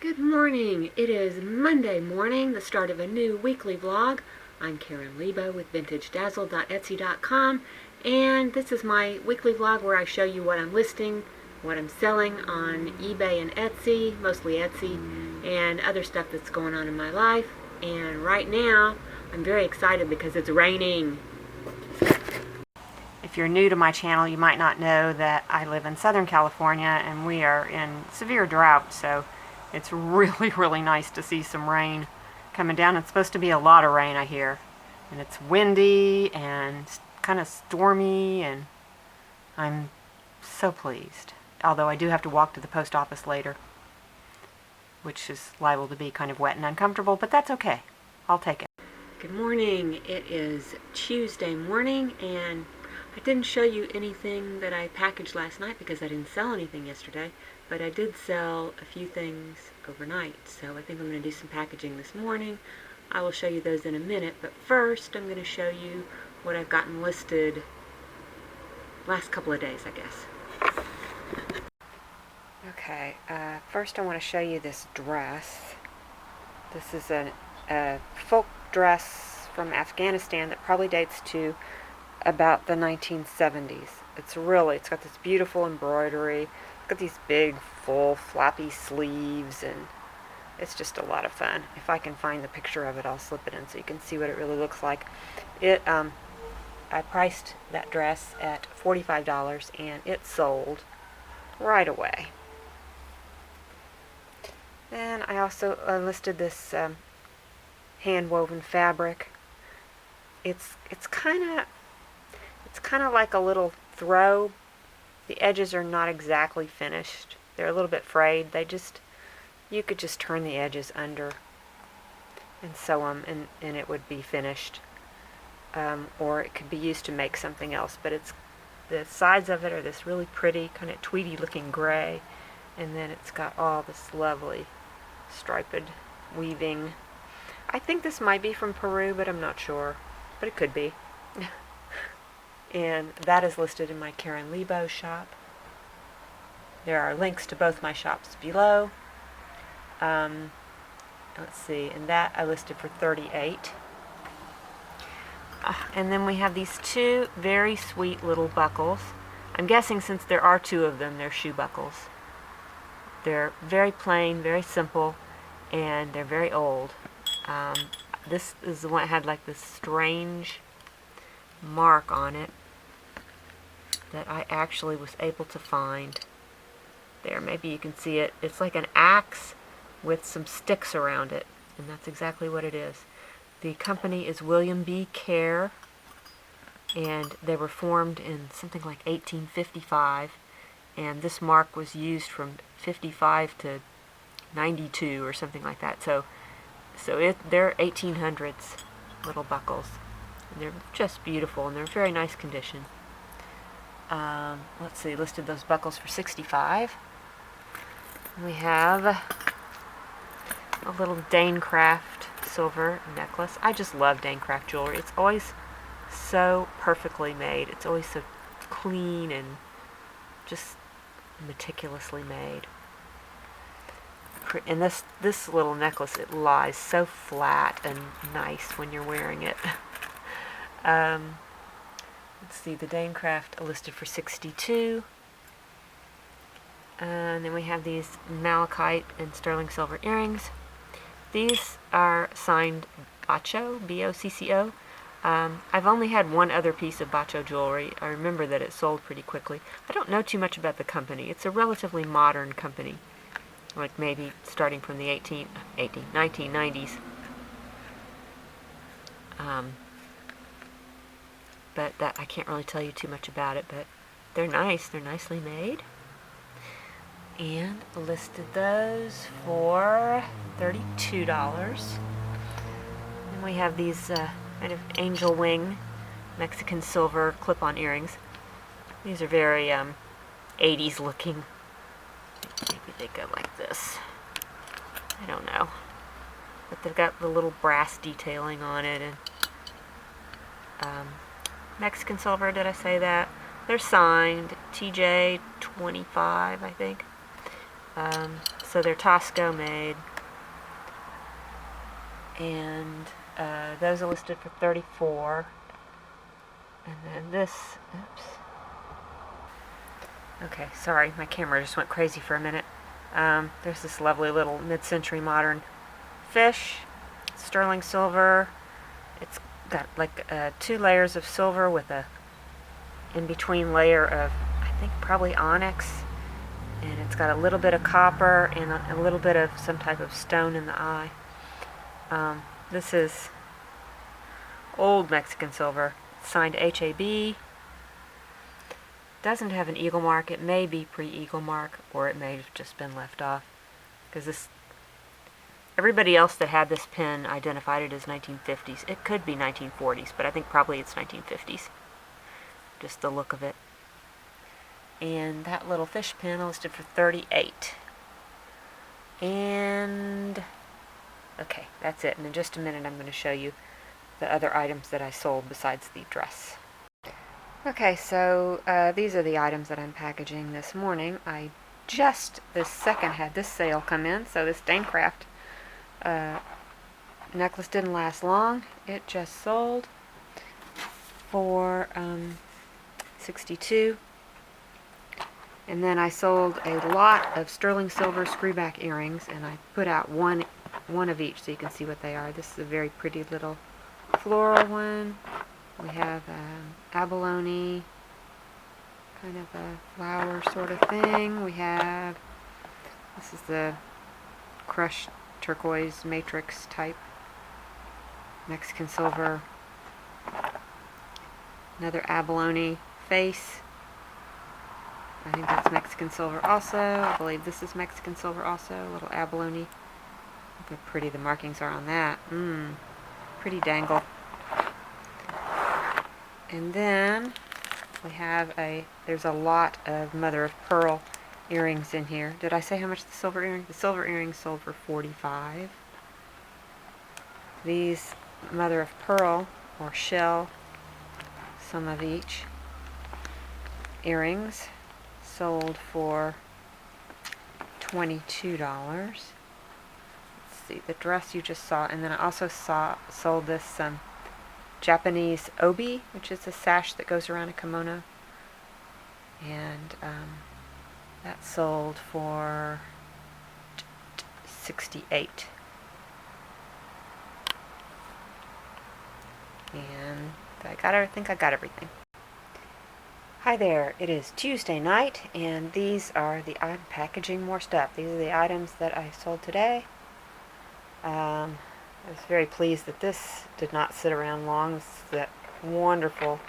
Good morning. It is Monday morning, the start of a new weekly vlog. I'm Karen Leabo with vintagedazzle.etsy.com, and this is my weekly vlog where I show you what I'm listing, what I'm selling on eBay and Etsy, mostly Etsy, and other stuff that's going on in my life. And right now, I'm very excited because it's raining. If you're new to my channel, you might not know that I live in Southern California and we are in severe drought, so it's really nice to see some rain coming down. It's supposed to be a lot of rain, I hear. And it's windy and kind of stormy, and I'm so pleased. Although I do have to walk to the post office later, which is liable to be kind of wet and uncomfortable, but that's okay. I'll take it. Good morning. It is Tuesday morning, and I didn't show you anything that I packaged last night because I didn't sell anything yesterday, but I did sell a few things overnight, so I think I'm going to do some packaging this morning. I will show you those in a minute, but first I'm going to show you what I've gotten listed last couple of days, I guess. Okay, first I want to show you this dress. This is a folk dress from Afghanistan that probably dates to about the 1970s. It's got this beautiful embroidery. It's got these big, full, flappy sleeves, and it's just a lot of fun. If I can find the picture of it, I'll slip it in so you can see what it really looks like. I priced that dress at $45, and it sold right away. Then I also listed this hand-woven fabric. It's kind of like a little throw. The edges are not exactly finished. They're a little bit frayed. You could just turn the edges under and sew them, and it would be finished. Or it could be used to make something else. But the sides of it are this really pretty, kind of tweedy-looking gray, and then it's got all this lovely striped weaving. I think this might be from Peru, but I'm not sure. But it could be. And that is listed in my Karen Leabo shop. There are links to both my shops below. Let's see, and that I listed for $38. And then we have these two very sweet little buckles. I'm guessing since there are two of them, they're shoe buckles. They're very plain, very simple, and they're very old. This is the one that had like this strange mark on it that I actually was able to find. There, maybe you can see it. It's like an axe with some sticks around it, and that's exactly what it is. The company is William B. Kerr, and they were formed in something like 1855, and this mark was used from 55 to 92 or something like that. So they're 1800s little buckles, and they're just beautiful, and they're in very nice condition. Let's see, listed those buckles for $65. We have a little Danecraft silver necklace. I just love Danecraft jewelry. It's always so perfectly made. It's always so clean and just meticulously made. And this little necklace, it lies so flat and nice when you're wearing it. Let's see, the Danecraft listed for $62. And then we have these malachite and sterling silver earrings. These are signed Baccio, B-O-C-C-O. I've only had one other piece of Baccio jewelry. I remember that it sold pretty quickly. I don't know too much about the company. It's a relatively modern company, like maybe starting from the 1990s. But that I can't really tell you too much about it, but they're nice. They're nicely made. And listed those for $32. And we have these kind of angel wing Mexican silver clip-on earrings. These are very 80s looking. Maybe they go like this. I don't know. But they've got the little brass detailing on it, and Mexican silver, did I say that? They're signed TJ 25, I think. So they're Tosco made. And those are listed for $34. And then this, oops. Okay, sorry, my camera just went crazy for a minute. There's this lovely little mid-century modern fish, sterling silver. It's got like 2 layers of silver with a in-between layer of, I think, probably onyx. And it's got a little bit of copper and a little bit of some type of stone in the eye. This is old Mexican silver. It's signed HAB. Doesn't have an eagle mark. It may be pre-eagle mark, or it may have just been left off. Because everybody else that had this pin identified it as 1950s. It could be 1940s, but I think probably it's 1950s. Just the look of it. And that little fish pin I listed for $38. And okay, that's it. And in just a minute I'm going to show you the other items that I sold besides the dress. Okay, so these are the items that I'm packaging this morning. I just this second had this sale come in, so this Danecraft necklace didn't last long. It just sold for $62. And then I sold a lot of sterling silver screwback earrings, and I put out one of each so you can see what they are. This is a very pretty little floral one. We have abalone, kind of a flower sort of thing. We have, this is the crushed turquoise matrix type Mexican silver. Another abalone face. I think that's Mexican silver also. I believe this is Mexican silver also. A little abalone. Look how pretty the markings are on that. Pretty dangle. And then we have there's a lot of mother of pearl earrings in here. Did I say how much the silver earrings? The silver earrings sold for $45. These mother of pearl or shell, some of each, earrings sold for $22. Let's see, the dress you just saw, and then I also sold this Japanese obi, which is a sash that goes around a kimono, and that sold for $68. And I think I got everything. Hi there, it is Tuesday night, and these are I'm packaging more stuff. These are the items that I sold today. I was very pleased that this did not sit around long. This is that wonderful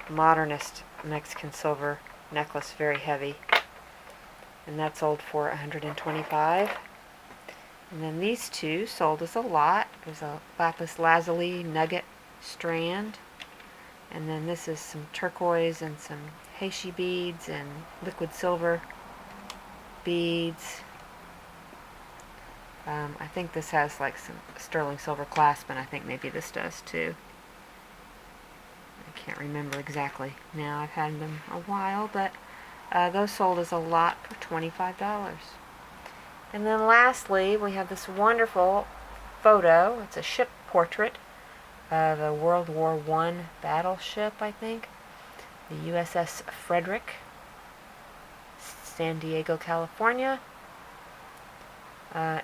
modernist Mexican silver necklace, very heavy. And that sold for $125. And then these two sold as a lot. There's a lapis lazuli nugget strand. And then this is some turquoise and some heishi beads and liquid silver beads. I think this has like some sterling silver clasp, and I think maybe this does too. I can't remember exactly now. I've had them a while, but those sold as a lot for $25. And then lastly, we have this wonderful photo. It's a ship portrait of a World War I battleship, I think. The USS Frederick, San Diego, California.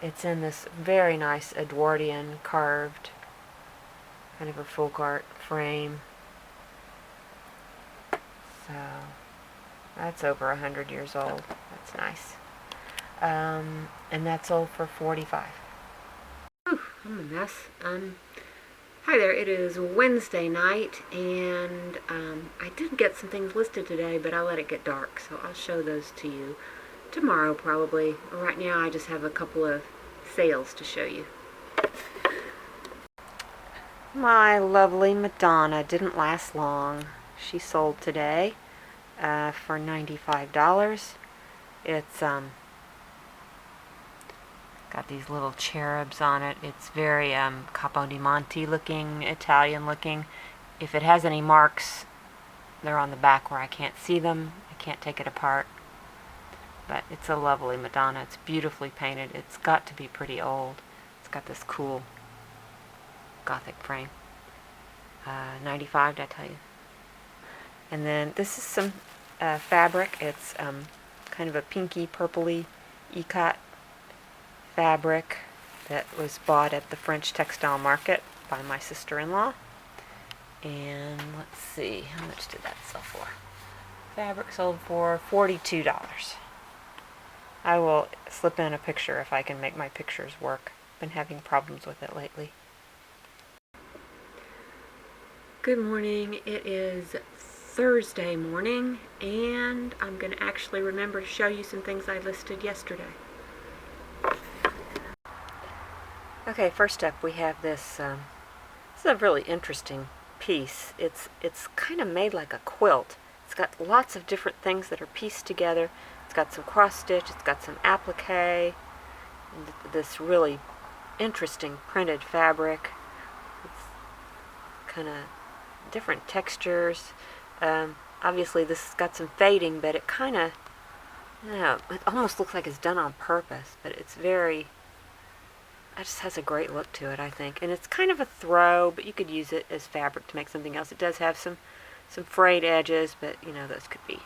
It's in this very nice Edwardian carved, kind of a folk art frame. So, that's over 100 years old. That's nice. And that sold for $45. Whew, I'm a mess. Hi there, it is Wednesday night, and I did get some things listed today, but I let it get dark, so I'll show those to you tomorrow probably. Right now I just have a couple of sales to show you. My lovely Madonna didn't last long. She sold today for $95. It's got these little cherubs on it. It's very Capo di Monte looking, Italian looking. If it has any marks, they're on the back where I can't see them. I can't take it apart. but it's a lovely Madonna. It's beautifully painted. It's got to be pretty old. It's got this cool Gothic frame. 95, did I tell you? And then this is some fabric. It's kind of a pinky, purpley ikat fabric that was bought at the French textile market by my sister-in-law. And let's see, how much did that sell for? Fabric sold for $42. I will slip in a picture if I can make my pictures work. Been having problems with it lately. Good morning. It is Thursday morning, and I'm going to actually remember to show you some things I listed yesterday. Okay, first up we have this. This is a really interesting piece. It's kind of made like a quilt. It's got lots of different things that are pieced together. It's got some cross stitch. It's got some applique. And this really interesting printed fabric. It's kind of different textures. Obviously this has got some fading, but it kind of, I don't know, it almost looks like it's done on purpose, but it's very, it just has a great look to it, I think. And it's kind of a throw, but you could use it as fabric to make something else. It does have some frayed edges, but you know, those could be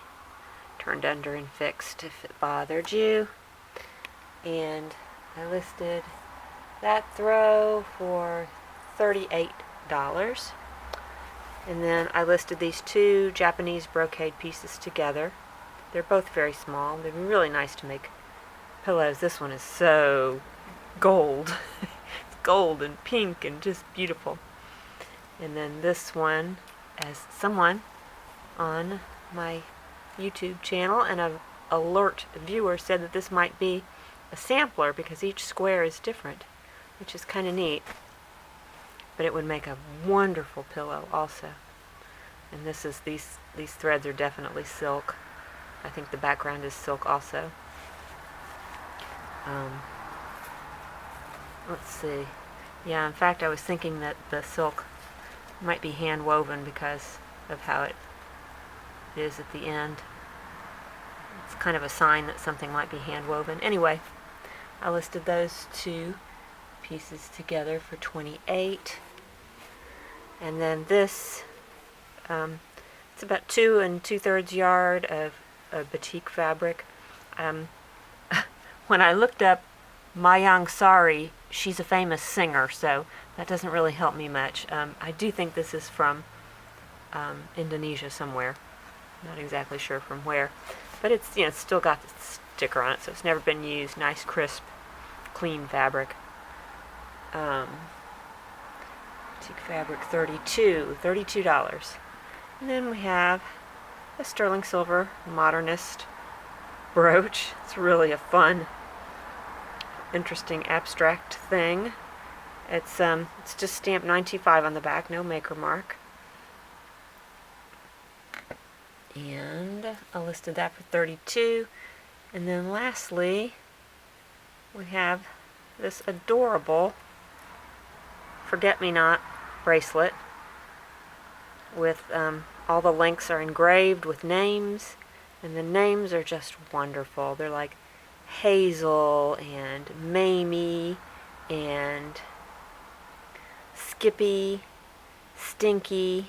turned under and fixed if it bothered you. And I listed that throw for $38. And then I listed these two Japanese brocade pieces together. They're both very small. They'd be really nice to make pillows. This one is so gold. It's gold and pink and just beautiful. And then this one, as someone on my YouTube channel and an alert viewer said that this might be a sampler because each square is different, which is kind of neat. But it would make a wonderful pillow also. And this is these threads are definitely silk. I think the background is silk also. Let's see. Yeah, in fact I was thinking that the silk might be hand woven because of how it is at the end. It's kind of a sign that something might be hand woven. Anyway, I listed those two pieces together for $28. And then this, it's about 2 2/3 yard of batik fabric. When I looked up Mayang Sari, she's a famous singer, so that doesn't really help me much. I do think this is from Indonesia somewhere. Not exactly sure from where, but it's, you know, it's still got the sticker on it, so it's never been used. Nice, crisp, clean fabric. Batik fabric, $32. And then we have a sterling silver modernist brooch. It's really a fun, interesting abstract thing. It's just stamped 925 on the back, no maker mark. And I listed that for $32. And then lastly, we have this adorable forget-me-not bracelet with all the links are engraved with names, and the names are just wonderful. They're like Hazel and Mamie and Skippy, Stinky.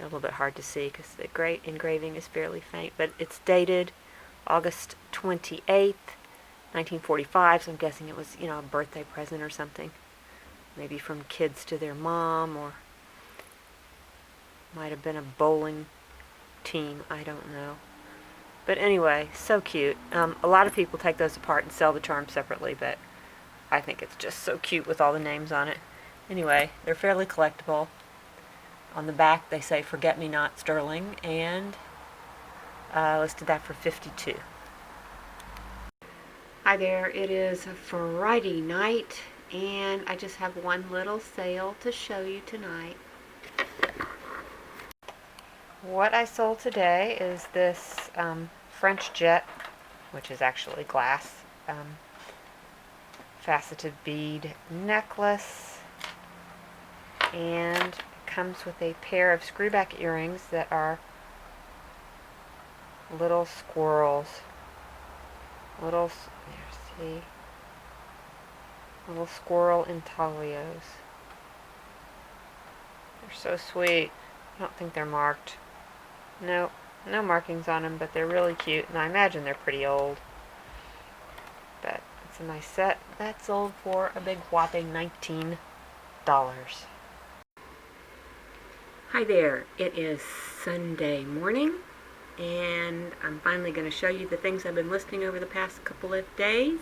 A little bit hard to see because the great engraving is fairly faint, but it's dated August 28th, 1945, so I'm guessing it was, you know, a birthday present or something. Maybe from kids to their mom, or might have been a bowling team, I don't know. But anyway, so cute. A lot of people take those apart and sell the charms separately, but I think it's just so cute with all the names on it. Anyway, they're fairly collectible. On the back they say forget-me-not sterling, and I listed that for $52. Hi there, it is Friday night, and I just have one little sale to show you tonight. What I sold today is this French jet, which is actually glass, faceted bead necklace, and it comes with a pair of screwback earrings that are little squirrels. See? Little squirrel intaglios. They're so sweet. I don't think they're marked. No, no markings on them, but they're really cute, and I imagine they're pretty old. But it's a nice set. That sold for a big whopping $19. Hi there, it is Sunday morning, and I'm finally going to show you the things I've been listing over the past couple of days.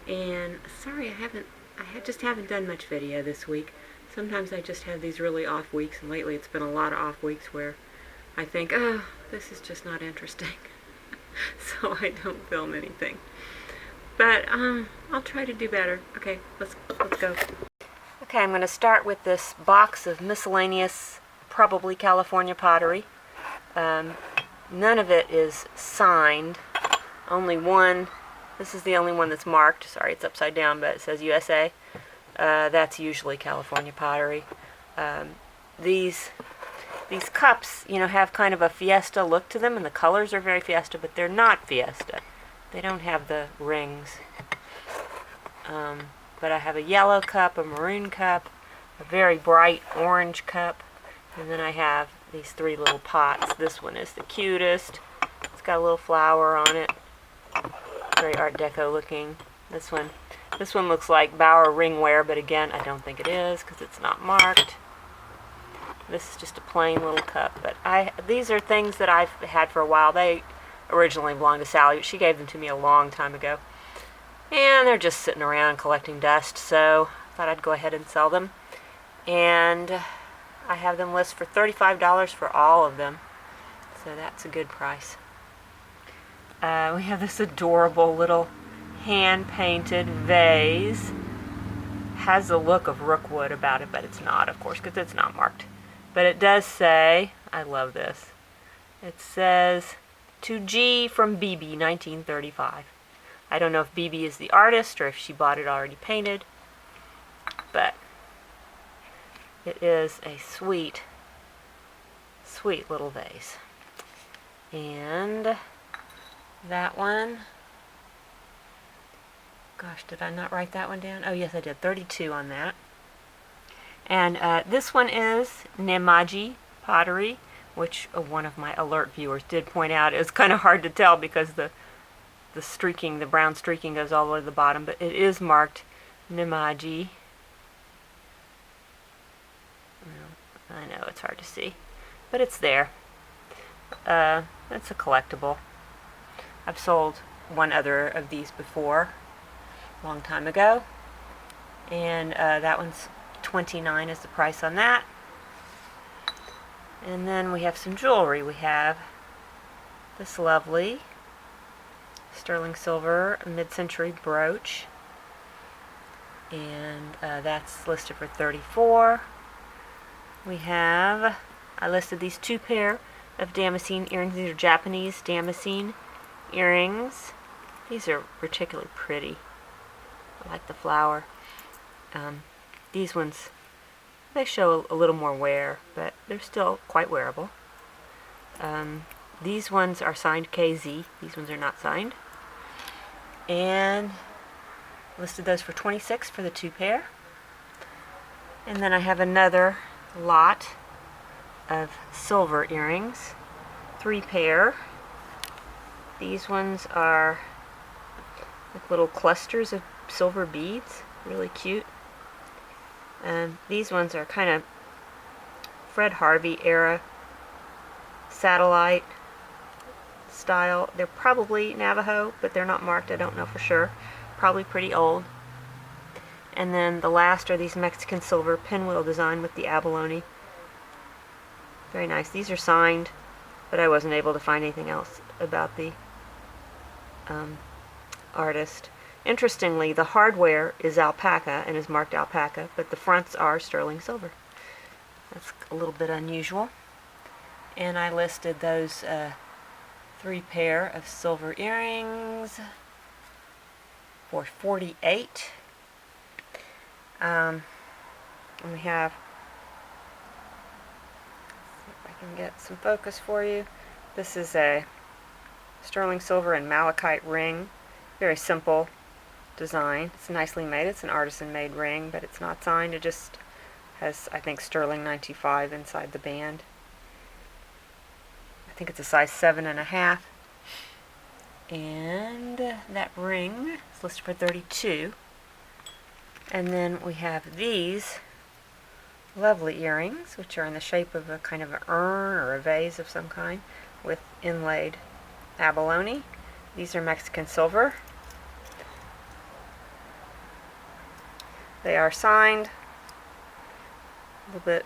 And sorry, I just haven't done much video this week. Sometimes I just have these really off weeks, and lately it's been a lot of off weeks where I think, oh, this is just not interesting. So I don't film anything. But I'll try to do better. Okay, let's go. Okay, I'm going to start with this box of miscellaneous, probably California pottery. None of it is signed. Only one. This is the only one that's marked. Sorry, it's upside down, but it says USA. That's usually California pottery. These cups, you know, have kind of a Fiesta look to them, and the colors are very Fiesta, but they're not Fiesta. They don't have the rings. But I have a yellow cup, a maroon cup, a very bright orange cup, and then I have these three little pots. This one is the cutest. It's got a little flower on it. Very Art Deco looking. This one looks like Bauer ringware, but again, I don't think it is because it's not marked. This is just a plain little cup, but these are things that I've had for a while. They originally belonged to Sally, but she gave them to me a long time ago. And they're just sitting around collecting dust, so I thought I'd go ahead and sell them. And I have them listed for $35 for all of them, so that's a good price. We have this adorable little hand-painted vase. Has the look of rookwood about it, but it's not, of course, because it's not marked. But it does say, I love this, it says, "To G from BB, 1935. I don't know if BB is the artist or if she bought it already painted, but it is a sweet, sweet little vase. And that one, gosh, did I not write that one down? Oh yes, I did, 32 on that. And this one is Nemaji pottery, which one of my alert viewers did point out. It was kind of hard to tell because the streaking, the brown streaking goes all the way to the bottom, but it is marked Nemaji. I know it's hard to see, but it's there. It's a collectible. I've sold one other of these before, a long time ago, and that one's $29 is the price on that. And then we have some jewelry. We have this lovely sterling silver mid-century brooch, and that's listed for $34. We have, I listed these two pair of damascene earrings. These are Japanese damascene earrings. These are particularly pretty. I like the flower. These ones, they show a little more wear, but they're still quite wearable. These ones are signed KZ. These ones are not signed. And listed those for $26 for the two pair. And then I have another lot of silver earrings, 3 pair. These ones are like little clusters of silver beads, really cute. And these ones are kind of Fred Harvey era satellite style. They're probably Navajo, but they're not marked. I don't know for sure. Probably pretty old. And then the last are these Mexican silver pinwheel design with the abalone. Very nice. These are signed, but I wasn't able to find anything else about the artist. Interestingly, the hardware is alpaca and is marked alpaca, but the fronts are sterling silver. That's a little bit unusual. And I listed those 3 pair of silver earrings for $48. And we have, let's see if I can get some focus for you. This is a sterling silver and malachite ring. Very simple design. It's nicely made. It's an artisan-made ring, but it's not signed. It just has, I think, sterling 95 inside the band. I think it's a size 7.5. And that ring is listed for $32. And then we have these lovely earrings, which are in the shape of a kind of an urn or a vase of some kind with inlaid abalone. These are Mexican silver. They are signed a little bit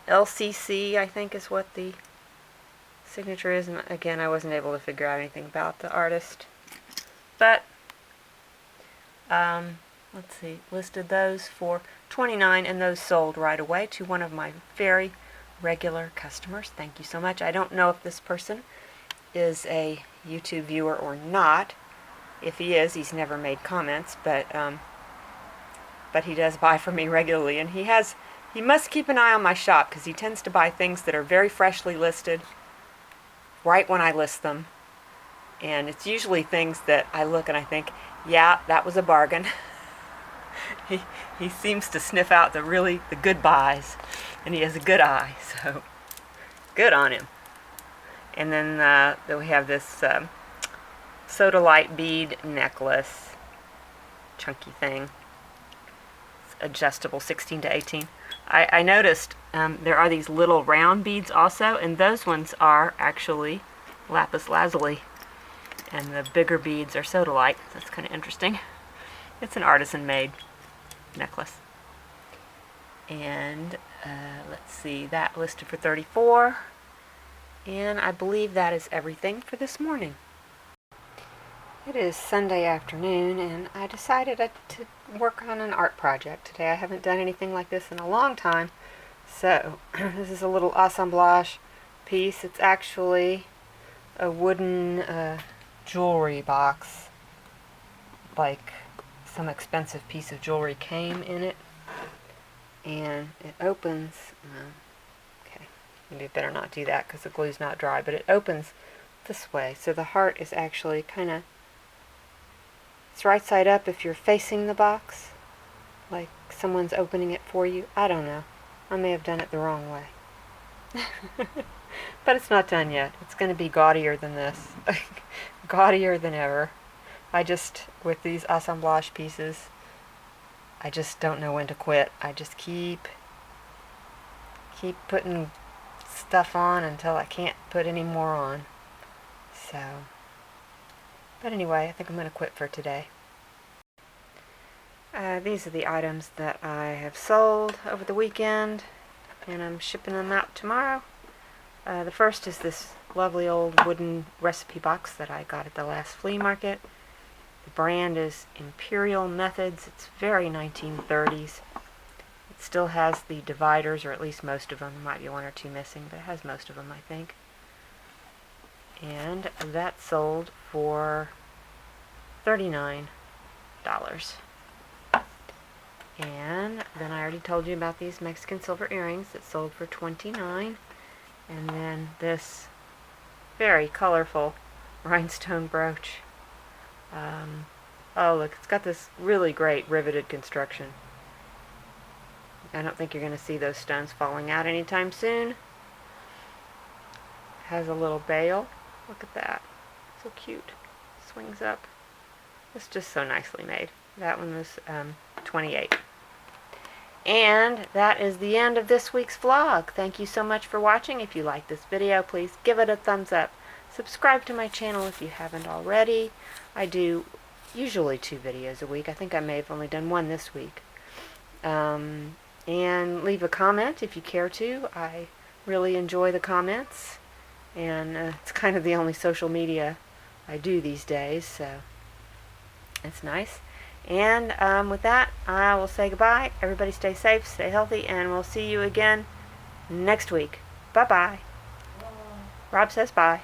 LCC, I think is what the signature is. And again, I wasn't able to figure out anything about the artist, but let's see, listed those for $29, and those sold right away to one of my very regular customers. Thank you so much. I don't know if this person is a YouTube viewer or not. If he is, he's never made comments, but he does buy from me regularly, and he must keep an eye on my shop because he tends to buy things that are very freshly listed right when I list them, and it's usually things that I look and I think, yeah, that was a bargain. He seems to sniff out the good buys, and he has a good eye, so good on him. And then we have this sodalite bead necklace, chunky thing. It's adjustable, 16 to 18. I noticed there are these little round beads also, and those ones are actually lapis lazuli, and the bigger beads are sodalite. That's kind of interesting. It's an artisan-made necklace. And let's see, that listed for $34, and I believe that is everything for this morning. It is Sunday afternoon, and I decided to work on an art project today. I haven't done anything like this in a long time, so this is a little assemblage piece. It's actually a wooden jewelry box, like some expensive piece of jewelry came in it, and it opens, okay, maybe I better not do that because the glue's not dry, but it opens this way, so the heart is actually kind of, it's right side up if you're facing the box, like someone's opening it for you. I don't know, I may have done it the wrong way. But it's not done yet. It's going to be gaudier than this. Gaudier than ever. With these assemblage pieces, I just don't know when to quit. I just keep putting stuff on until I can't put any more on. So, but anyway, I think I'm going to quit for today. These are the items that I have sold over the weekend, and I'm shipping them out tomorrow. The first is this lovely old wooden recipe box that I got at the last flea market. The brand is Imperial Methods. It's very 1930s. It still has the dividers, or at least most of them. There might be one or two missing, but it has most of them, I think. And that sold for $39. And then I already told you about these Mexican silver earrings that sold for $29. And then this very colorful rhinestone brooch. Oh look, it's got this really great riveted construction. I don't think you're going to see those stones falling out anytime soon. Has a little bail. Look at that. So cute. Swings up. It's just so nicely made. That one was $28. And that is the end of this week's vlog. Thank you so much for watching. If you like this video, please give it a thumbs up. Subscribe to my channel if you haven't already. I do usually 2 videos a week. I think I may have only done 1 this week. And leave a comment if you care to. I really enjoy the comments. And it's kind of the only social media I do these days, so it's nice. And with that, I will say goodbye. Everybody stay safe, stay healthy, and we'll see you again next week. Bye-bye. Rob says bye.